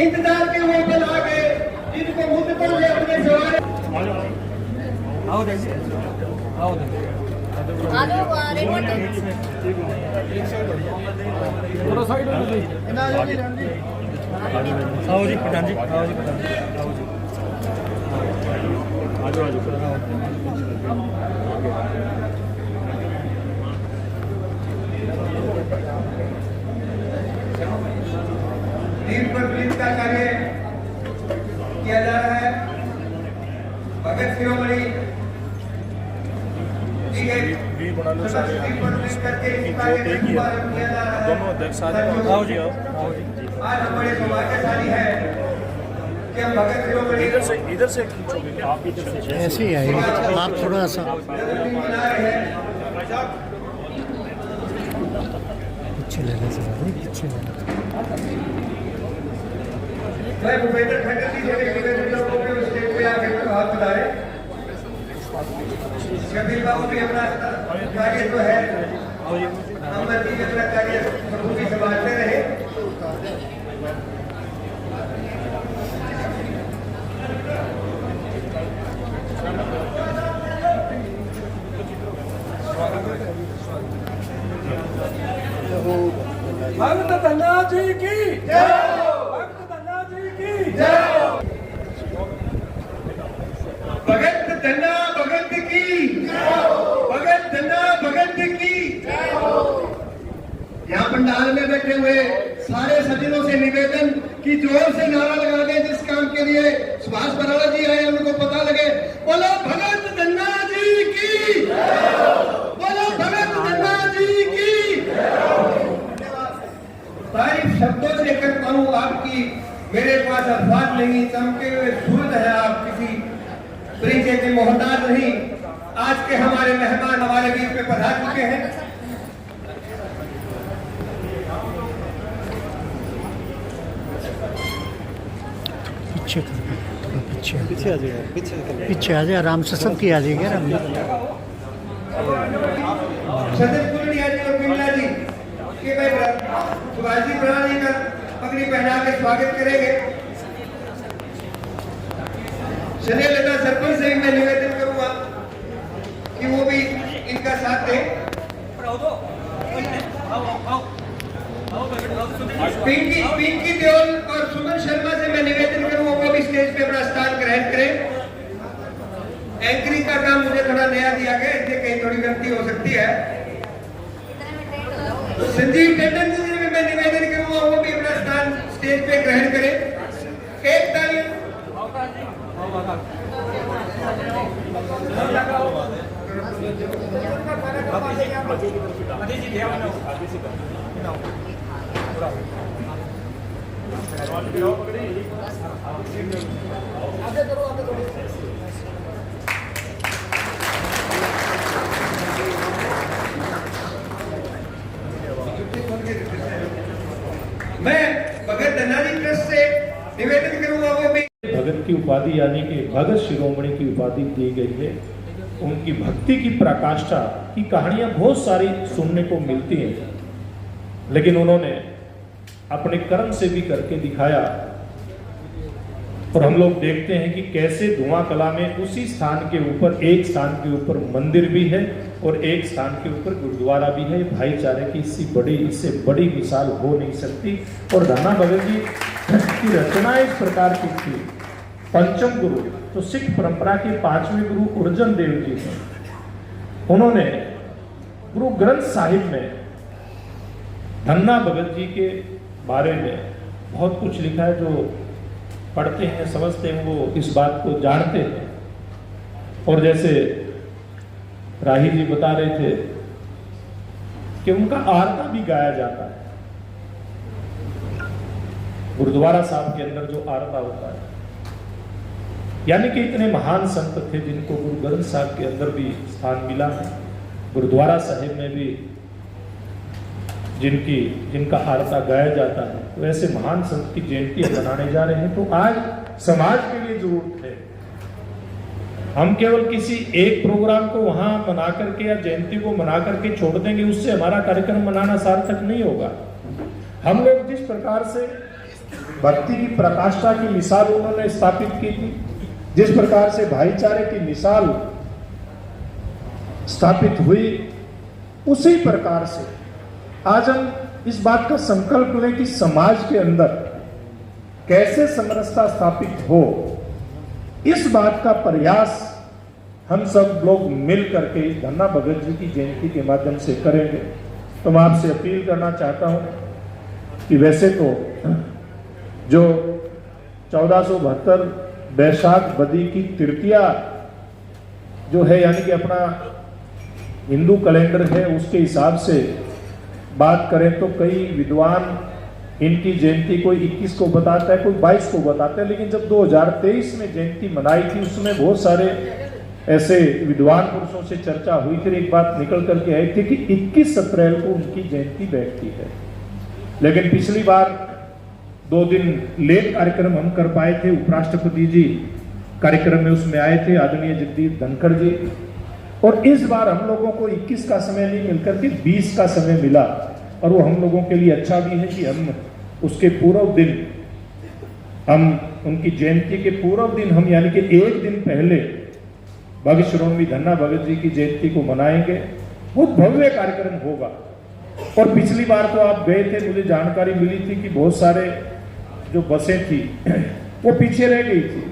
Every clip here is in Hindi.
इंतजार के हुए कल आ गए जिनको मुद्दे पर हुए अपने सवाल आओ देखिए आओ थोड़ा साइड हो जी इना आओ जी आओ जी पठान जी आओ जी पठान जी आओ जी आजो आजो दीप प्रज्वलित का कार्य किया जा रहा है। भगत शिरोमणि जी के दीप प्रज्वलित करके इस कार्य का शुभारंभ किया जा रहा है। दोनों अध्यक्ष आओ जी आओ जी। आज हम बड़े सौभाग्यशाली है कि हम भगत शिरोमणि इधर से खींचोगे क्या आप इधर से ऐसे ही आएंगे आप थोड़ा सा बना रहे हैं। पीछे ले पीछे मैं भूपेंद्र खट्टर जी जैसे निवेदन लोगों को स्टेज पे आके हाथ मिलाए। कपिल बाबू भी अपना कार्य तो है, अमर जी अपना कार्य बखूबी संभालते रहे। भगत धन्ना जी की जय। भगत धन्ना भगत की भगत धन्ना भगत की। यहाँ पंडाल में बैठे हुए सारे सज्जनों से निवेदन कि जोर से नारा लगा दें जिस काम के लिए सुभाष बराला जी आए उनको पता लगे। बोलो भगत धन्ना जी की, बोलो भगत धन्ना जी की। तारीफ शब्दों से करता हूँ आपकी, मेरे पास अल्फाज नहीं, चमके हुए सूरज है आप, किसी परिचय के मोहताज नहीं। आज के हमारे मेहमान हमारे बीच में पधार चुके हैं। पीछे पीछे पीछे आ जाइए, पीछे आ जाए, आराम से सबकी आ जाएगी। सदन कुलनिया जी और बिमला जी के भाई सुभाष जी बराला जी का पगड़ी पहना के स्वागत करेंगे। शनि लता सरपंच से मैं निवेदन करूंगा कि वो भी इनका साथ दें। पिंकी देओल और सुमन शर्मा से मैं निवेदन करूंगा वो भी स्टेज पे अपना स्थान ग्रहण करें। एंकरिंग का काम मुझे थोड़ा नया दिया गया, इसलिए कहीं थोड़ी गलती हो सकती है। संजीव टंडन जी से मैं निवेदन करूंगा वो भी अपना स्थान स्टेज पे ग्रहण करें। एक ताली मैं भगत धन्ना जी ट्रस्ट से निवेदन करूंगा वो भी भगत की उपाधि यानी कि भगत शिरोमणि की उपाधि दी गई है। उनकी भक्ति की प्रकाष्ठा की कहानियां बहुत सारी सुनने को मिलती हैं, लेकिन उन्होंने अपने कर्म से भी करके दिखाया और हम लोग देखते हैं कि कैसे धुआं कला में उसी स्थान के ऊपर, एक स्थान के ऊपर मंदिर भी है और एक स्थान के ऊपर गुरुद्वारा भी है। भाईचारे की इससे बड़ी मिसाल हो नहीं सकती। और धन्ना भगत जी की रचना इस प्रकार की थी। पंचम गुरु तो सिख परंपरा के 5वें गुरु अर्जन देव जी हैं। उन्होंने गुरु ग्रंथ साहिब में धन्ना भगत जी के बारे में बहुत कुछ लिखा है। जो पढ़ते हैं, समझते हैं, वो इस बात को जानते हैं। और जैसे राही जी बता रहे थे कि उनका आरता भी गाया जाता है। गुरुद्वारा साहब के अंदर जो आरता होता है, यानी कि इतने महान संत थे जिनको गुरु ग्रंथ साहब के अंदर भी स्थान मिला है, गुरुद्वारा साहिब में भी जिनका आरता गाया जाता है। तो ऐसे महान संत की जयंती मनाने जा रहे हैं। तो आज समाज के लिए जरूरत है, हम केवल किसी एक प्रोग्राम को वहां मना करके या जयंती को मना करके छोड़ देंगे, उससे हमारा कार्यक्रम मनाना सार्थक नहीं होगा। हम लोग जिस प्रकार से भक्ति की प्रकाष्ठा की मिसाल उन्होंने स्थापित की थी, जिस प्रकार से भाईचारे की मिसाल स्थापित हुई, उसी प्रकार से आज हम इस बात का संकल्प लें कि समाज के अंदर कैसे समरसता स्थापित हो, इस बात का प्रयास हम सब लोग मिल करके इस धन्ना भगत जी की जयंती के माध्यम से करेंगे। तो मैं आपसे अपील करना चाहता हूं कि वैसे तो जो 1472 बैशाख बदी की तृतीया जो है, यानी कि अपना हिंदू कैलेंडर है, उसके हिसाब से बात करें तो कई विद्वान इनकी जयंती कोई 21 को बताता है, कोई 22 को बताता है। लेकिन जब 2023 में जयंती मनाई थी, उसमें बहुत सारे ऐसे विद्वान पुरुषों से चर्चा हुई, फिर एक बात निकल करके आई थी कि 21 अप्रैल को उनकी जयंती बैठती है। लेकिन पिछली बार 2 दिन लेट कार्यक्रम हम कर पाए थे। उपराष्ट्रपति जी कार्यक्रम में उसमें आए थे, आदरणीय जगदीप धनखड़ जी। और इस बार हम लोगों को 21 का समय नहीं मिलकर के 20 का समय मिला, और वो हम लोगों के लिए अच्छा भी है कि हम उसके पूर्व दिन, हम उनकी जयंती के पूर्व दिन, हम यानी कि एक दिन पहले भगत श्रोमणी धन्ना भगत जी की जयंती को मनाएंगे। बहुत भव्य कार्यक्रम होगा। और पिछली बार तो आप गए थे, मुझे जानकारी मिली थी कि बहुत सारे जो बसें थी वो पीछे रह गई थी,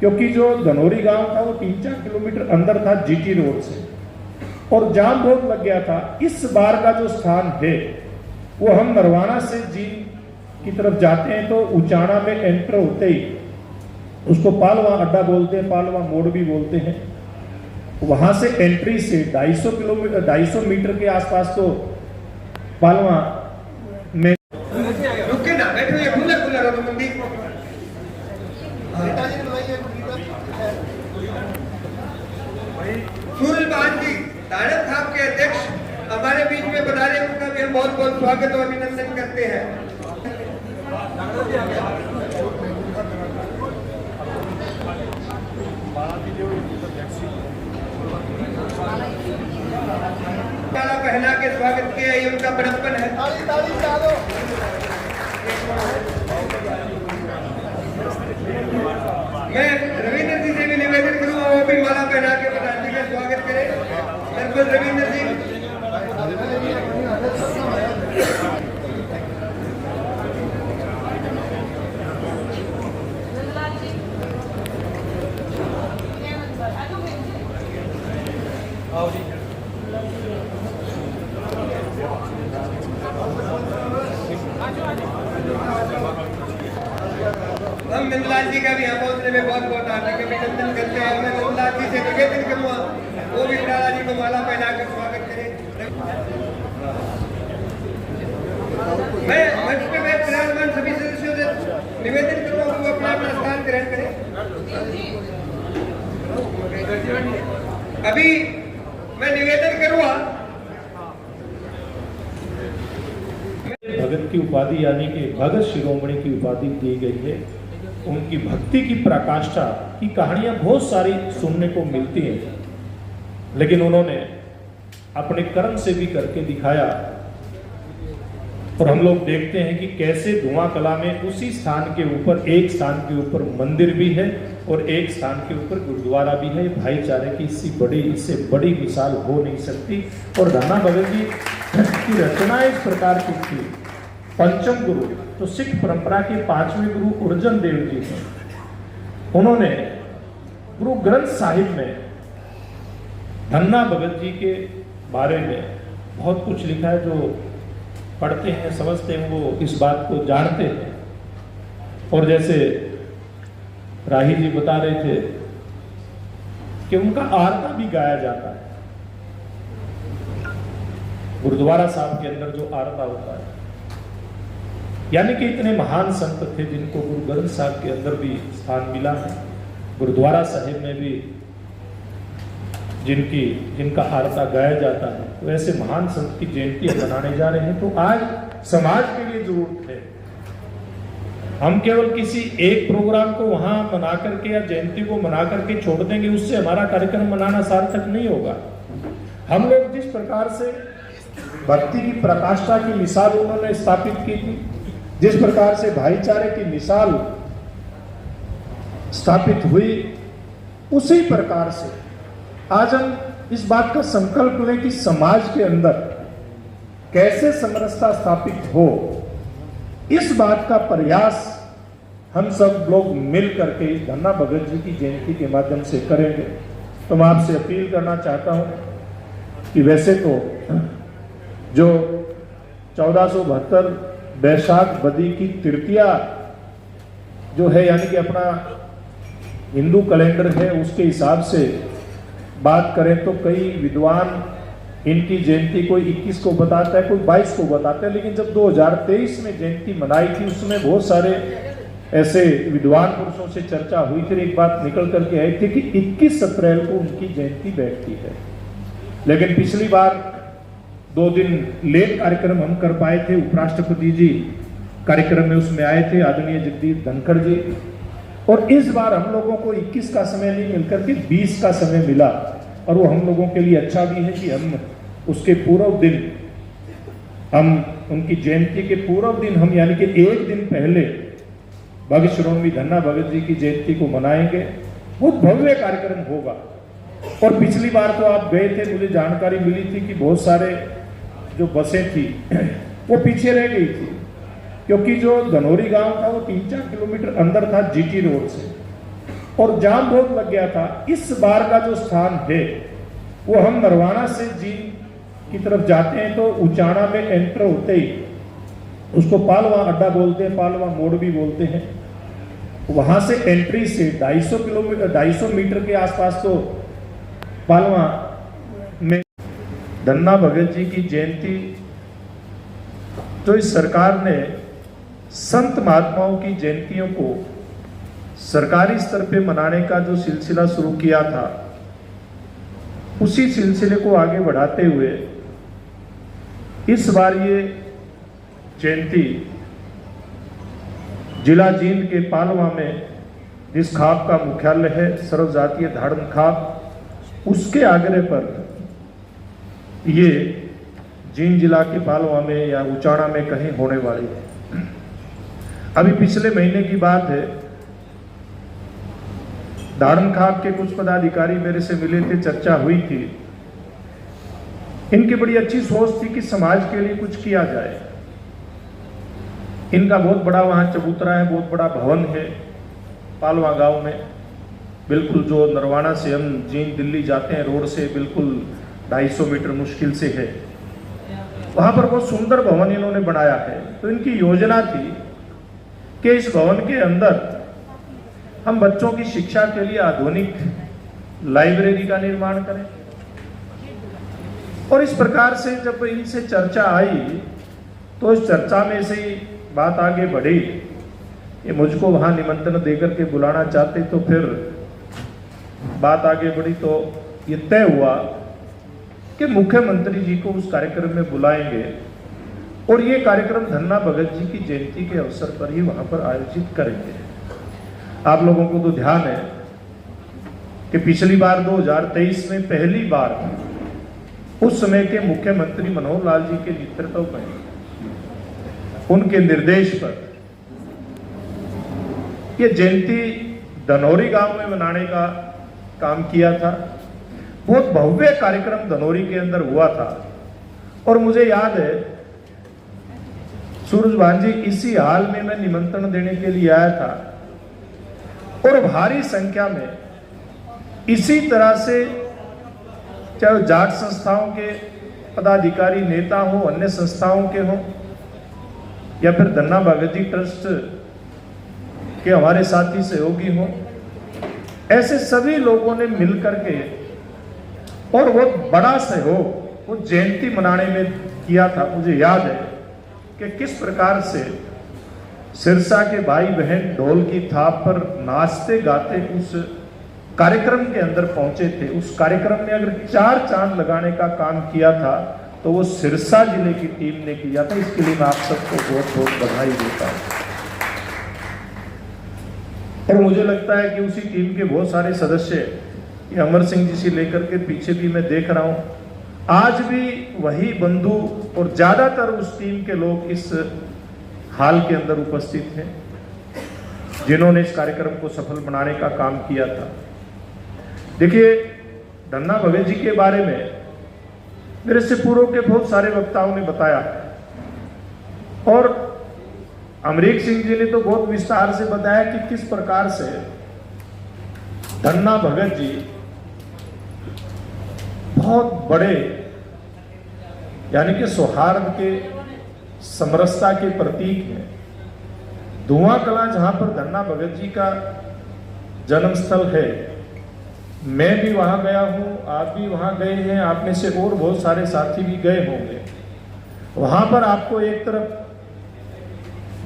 क्योंकि जो धनौरी गांव था वो 3-4 किलोमीटर अंदर था जीटी रोड से, और जाम बहुत लग गया था। इस बार का जो स्थान है वो हम नरवाना से जींद की तरफ जाते हैं तो उचाना में एंटर होते ही, उसको पालवा अड्डा बोलते हैं, पालवा मोड़ भी बोलते हैं, वहां से एंट्री से 250 मीटर के आसपास तो पालवा में रुके ना, बैठो, ये खुला खुला रहो मंदिर। सूरजबान जी ताड़क साहब के अध्यक्ष हमारे बीच में पधारे, उनका भी हम बहुत बहुत स्वागत और अभिनंदन करते हैं। माला पहना के स्वागत किया, ये उनका बड़प्पन है। मैं रविंद्र जी से भी निवेदन करूंगा, वो भी माला पहना के प्रधान जी का स्वागत करें। सरपंच रविंद्र जी। हम नंदलाल जी का भी यहाँ पहुंचने में बहुत बहुत हार्दिक अभिनंदन करते हैं। मैं नंदलाल जी से निवेदन करूंगा, वो भी लाला जी को माला पहनाकर स्वागत करें। मैं मंच पे बैठ विराजमान सभी सदस्यों से निवेदन करूंगा कि वो अपना अपना स्थान ग्रहण करें। अभी मैं निवेदन करूंगा, भगत की उपाधि यानी कि भगत शिरोमणि की उपाधि दी गई है। उनकी भक्ति की प्रकाष्ठा की कहानियां बहुत सारी सुनने को मिलती हैं, लेकिन उन्होंने अपने कर्म से भी करके दिखाया और हम लोग देखते हैं कि कैसे धुआं कला में उसी स्थान के ऊपर, एक स्थान के ऊपर मंदिर भी है और एक स्थान के ऊपर गुरुद्वारा भी है। भाईचारे की इससे बड़ी मिसाल हो नहीं सकती। और धन्ना भगत जी की रचना इस प्रकार की थी। पंचम गुरु तो सिख परंपरा के 5वें गुरु अर्जन देव जी हैं। उन्होंने गुरु ग्रंथ साहिब में धन्ना भगत जी के बारे में बहुत कुछ लिखा है। जो पढ़ते हैं, समझते हैं, वो इस बात को जानते हैं। और जैसे राही जी बता रहे थे कि उनका आरता भी गाया जाता है गुरुद्वारा साहब के अंदर, जो आरता होता है। यानी कि इतने महान संत थे जिनको गुरु ग्रंथ साहब के अंदर भी स्थान मिला है, गुरुद्वारा साहिब में भी जिनका आरता गाया जाता है। तो ऐसे महान संत की जयंती हम मनाने जा रहे हैं। तो आज समाज के लिए जरूरत है, हम केवल किसी एक प्रोग्राम को वहां मना करके या जयंती को मना करके छोड़ देंगे, उससे हमारा कार्यक्रम मनाना सार्थक नहीं होगा। हम लोग जिस प्रकार से भक्ति की प्रकाष्ठा की मिसाल उन्होंने स्थापित की थी, जिस प्रकार से भाईचारे की मिसाल स्थापित हुई, उसी प्रकार से आज हम इस बात का संकल्प लें कि समाज के अंदर कैसे समरसता स्थापित हो, इस बात का प्रयास हम सब लोग मिल करके इस धन्ना भगत जी की जयंती के माध्यम से करेंगे। तो मैं आपसे अपील करना चाहता हूं कि वैसे तो जो 1472 बैसाख बदी की तृतीया जो है, यानी कि अपना हिंदू कैलेंडर है, उसके हिसाब से बात करें तो कई विद्वान इनकी जयंती कोई 21 को बताता है, कोई 22 को बताता है। लेकिन जब 2023 में जयंती मनाई थी, उसमें बहुत सारे ऐसे विद्वान पुरुषों से चर्चा हुई, फिर एक बात निकल करके आई थी कि 21 अप्रैल को उनकी जयंती बैठती है। लेकिन पिछली बार 2 दिन लेट कार्यक्रम हम कर पाए थे। उपराष्ट्रपति जी कार्यक्रम में उसमें आए थे, आदरणीय जगदीप धनखड़ जी। और इस बार हम लोगों को 21 का समय नहीं मिलकर के 20 का समय मिला, और वो हम लोगों के लिए अच्छा भी है कि हम उसके पूर्व दिन, हम उनकी जयंती के पूर्व दिन हम यानी कि एक दिन पहले भगत श्रोमणी धन्ना भगत जी की जयंती को मनाएंगे। बहुत भव्य कार्यक्रम होगा। और पिछली बार तो आप गए थे, मुझे जानकारी मिली थी कि बहुत सारे जो बसें थी वो पीछे रह गई थी, क्योंकि जो धनौरी गांव था वो 3-4 किलोमीटर अंदर था जीटी रोड से, और जाम बहुत लग गया था। इस बार का जो स्थान है वो हम नरवाना से जींद की तरफ जाते हैं तो उचाना में एंटर होते ही उसको पालवा अड्डा बोलते हैं, पालवा मोड़ भी बोलते हैं। वहां से एंट्री से 250 मीटर के आसपास तो पालवा में धन्ना भगत जी की जयंती तो इस सरकार ने संत महात्माओं की जयंतियों को सरकारी स्तर पे मनाने का जो सिलसिला शुरू किया था, उसी सिलसिले को आगे बढ़ाते हुए इस बार ये जयंती जिला जींद के पालवा में जिस खाप का मुख्यालय है सर्वजातीय धारण खाप, उसके आग्रह पर ये जींद जिला के पालवा में या उचाना में कहीं होने वाली है। अभी पिछले महीने की बात है, धारण खाप के कुछ पदाधिकारी मेरे से मिले थे, चर्चा हुई थी। इनकी बड़ी अच्छी सोच थी कि समाज के लिए कुछ किया जाए। इनका बहुत बड़ा वहाँ चबूतरा है, बहुत बड़ा भवन है पालवा गांव में, बिल्कुल जो नरवाना से हम जींद दिल्ली जाते हैं रोड से बिल्कुल 250 मीटर मुश्किल से है। वहाँ पर बहुत सुंदर भवन इन्होंने बनाया है। तो इनकी योजना थी कि इस भवन के अंदर हम बच्चों की शिक्षा के लिए आधुनिक लाइब्रेरी का निर्माण करें। और इस प्रकार से जब इनसे चर्चा आई तो इस चर्चा में से ही बात आगे बढ़ी कि मुझको वहां निमंत्रण देकर के बुलाना चाहते, तो फिर बात आगे बढ़ी तो ये तय हुआ कि मुख्यमंत्री जी को उस कार्यक्रम में बुलाएंगे और ये कार्यक्रम धन्ना भगत जी की जयंती के अवसर पर ही वहां पर आयोजित करेंगे। आप लोगों को तो ध्यान है कि पिछली बार 2023 में पहली बार उस समय के मुख्यमंत्री मनोहर लाल जी के नेतृत्व में उनके निर्देश पर ये जयंती धनौरी गांव में मनाने का काम किया था। बहुत भव्य कार्यक्रम धनौरी के अंदर हुआ था और मुझे याद है सूरज भान जी इसी हाल में मैं निमंत्रण देने के लिए आया था और भारी संख्या में इसी तरह से चाहे जाट संस्थाओं के पदाधिकारी नेता हो, अन्य संस्थाओं के हो या फिर धन्ना भगत जी ट्रस्ट के हमारे साथी सहयोगी हो, ऐसे सभी लोगों ने मिलकर के और बहुत बड़ा सहयोग वो जयंती मनाने में किया था। मुझे याद है कि किस प्रकार से सिरसा के भाई बहन ढोल की थाप पर नाचते गाते उस कार्यक्रम के अंदर पहुंचे थे। उस कार्यक्रम में अगर 4 चांद लगाने का काम किया था तो वो सिरसा जिले की टीम ने किया था। इसके लिए मैं आप सबको बहुत बहुत बधाई देता हूं। और मुझे लगता है कि उसी टीम के बहुत सारे सदस्य, अमर सिंह जी से लेकर के पीछे भी मैं देख रहा हूं, आज भी वही बंधु और ज्यादातर उस टीम के लोग इस हाल के अंदर उपस्थित हैं जिन्होंने इस कार्यक्रम को सफल बनाने का काम किया था। देखिए, धन्ना भगत जी के बारे में मेरे से पूर्व के बहुत सारे वक्ताओं ने बताया और अमरीक सिंह जी ने तो बहुत विस्तार से बताया कि किस प्रकार से धन्ना भगत जी बहुत बड़े यानी कि सौहार्द के, समरसता के प्रतीक हैं। धुआं कला जहां पर धन्ना भगत जी का जन्म स्थल है, मैं भी वहां गया हूं, आप भी वहां गए हैं, आप में से और बहुत सारे साथी भी गए होंगे। वहां पर आपको एक तरफ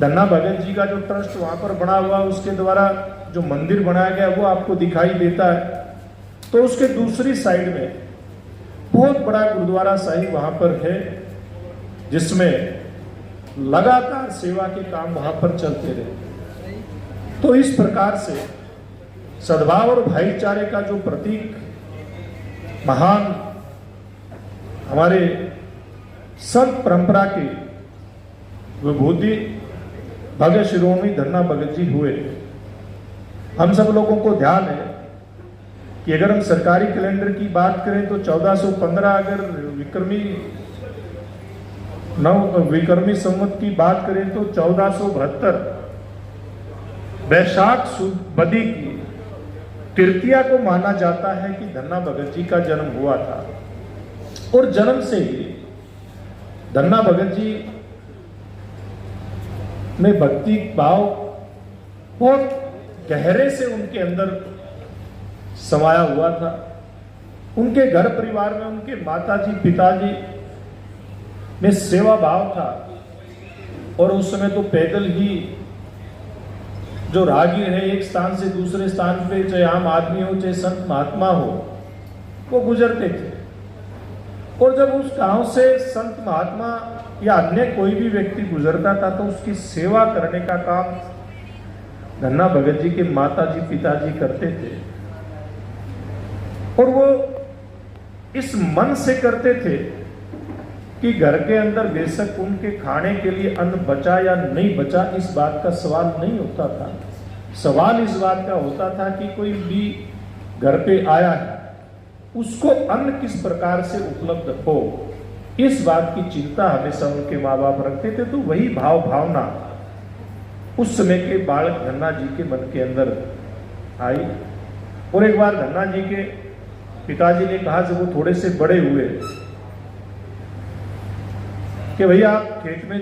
धन्ना भगत जी का जो ट्रस्ट वहां पर बना हुआ, उसके द्वारा जो मंदिर बनाया गया वो आपको दिखाई देता है। तो उसके दूसरी साइड में बहुत बड़ा गुरुद्वारा साहिब वहां पर है जिसमें लगातार सेवा के काम वहां पर चलते रहे। तो इस प्रकार से सद्भाव और भाईचारे का जो प्रतीक महान हमारे संत परंपरा की विभूति भगत शिरोमणि धन्ना भगत जी हुए। हम सब लोगों को ध्यान है कि अगर हम सरकारी कैलेंडर की बात करें तो 1415, अगर विक्रमी संवत की बात करें तो 1472 वैशाख सुद बदी की तृतीया को माना जाता है कि धन्ना भगत जी का जन्म हुआ था। और जन्म से ही धन्ना भगत जी में भक्ति भाव बहुत गहरे से उनके अंदर समाया हुआ था। उनके घर परिवार में उनके माताजी पिताजी में सेवा भाव था और उस समय तो पैदल ही जो राहगीर है एक स्थान से दूसरे स्थान पे, चाहे आम आदमी हो चाहे संत महात्मा हो, वो गुजरते थे। और जब उस गांव से संत महात्मा या अन्य कोई भी व्यक्ति गुजरता था तो उसकी सेवा करने का काम धन्ना भगत जी के माताजी पिताजी करते थे। और वो इस मन से करते थे कि घर के अंदर बेशक उनके खाने के लिए अन्न बचा या नहीं बचा, इस बात का सवाल नहीं होता था। सवाल इस बात का होता था कि कोई भी घर पे आया है उसको अन्न किस प्रकार से उपलब्ध हो, इस बात की चिंता हमेशा उनके माँ बाप रखते थे। तो वही भाव भावना उस समय के बालक धन्ना जी के मन के अंदर आई। और एक बार धन्ना जी के पिताजी ने कहा जब वो थोड़े से बड़े हुए कि भैया आप खेत में